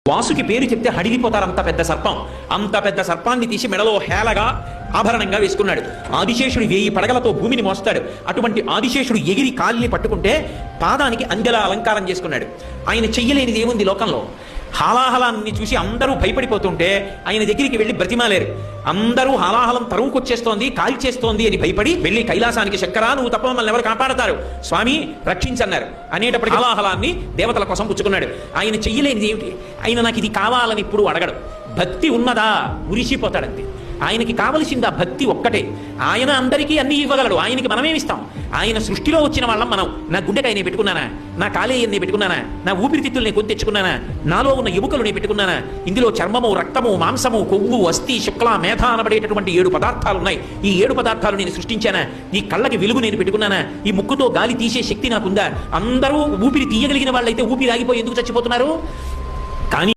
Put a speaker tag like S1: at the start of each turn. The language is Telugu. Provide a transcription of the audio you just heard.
S1: వాసుకి పేరు చెప్తే హడిలిపోతారు, అంత పెద్ద సర్పం. అంత పెద్ద సర్పాన్ని తీసి మెడలో హేళగా ఆభరణంగా వేసుకున్నాడు. ఆదిశేషుడు 1000 పడగలతో భూమిని మోస్తాడు. అటువంటి ఆదిశేషుడు ఎగిరి కాలిని పట్టుకుంటే పాదానికి అంజల అలంకారం చేసుకున్నాడు. ఆయన చెయ్యలేనిది ఏముంది లోకంలో? హాలాహలాన్ని చూసి అందరూ భయపడిపోతుంటే ఆయన దగ్గరికి వెళ్ళి బ్రతిమాలేరు. అందరూ హాలాహలం తరువుకొచ్చేస్తోంది, కాల్చేస్తోంది అని భయపడి వెళ్ళి కైలాసానికి, శంకరా నువ్వు తప్ప మమ్మల్ని ఎవరు కాపాడతారు, స్వామి రక్షించన్నారు అనేటప్పటికి హాలాహలాన్ని దేవతల కోసం పుచ్చుకున్నాడు. ఆయన చెయ్యలేనిది ఏమిటి? ఆయన నాకు ఇది కావాలని ఇప్పుడు అడగడు. భక్తి ఉన్నదా మురిసిపోతాడంతే. ఆయనకి కావలసింది ఆ భక్తి ఒక్కటే. ఆయన అందరికీ అన్ని ఇవ్వగలడు, ఆయనకి మనమేమిస్తాం? ఆయన సృష్టిలో వచ్చిన వాళ్ళం మనం. నా గుండెకాయ నేను పెట్టుకున్నానా? నా కాలేయం నేను పెట్టుకున్నానా? నా ఊపిరితిత్తులు నేను కొని తెచ్చుకున్నానా? నాలో ఉన్న ఎముకలు నేను పెట్టుకున్నానా? ఇందులో చర్మము, రక్తము, మాంసము, కొవ్వు, అస్థి, శుక్ల, మేధ అనబడేటటువంటి 7 పదార్థాలు ఉన్నాయి. ఈ 7 పదార్థాలు నేను సృష్టించానా? ఈ కళ్ళకి వెలుగు నేను పెట్టుకున్నానా? ఈ ముక్కుతో గాలి తీసే శక్తి నాకుందా? అందరూ ఊపిరి తీయగలిగిన వాళ్ళైతే ఊపిరి ఆగిపోయి ఎందుకు చచ్చిపోతున్నారు? కానీ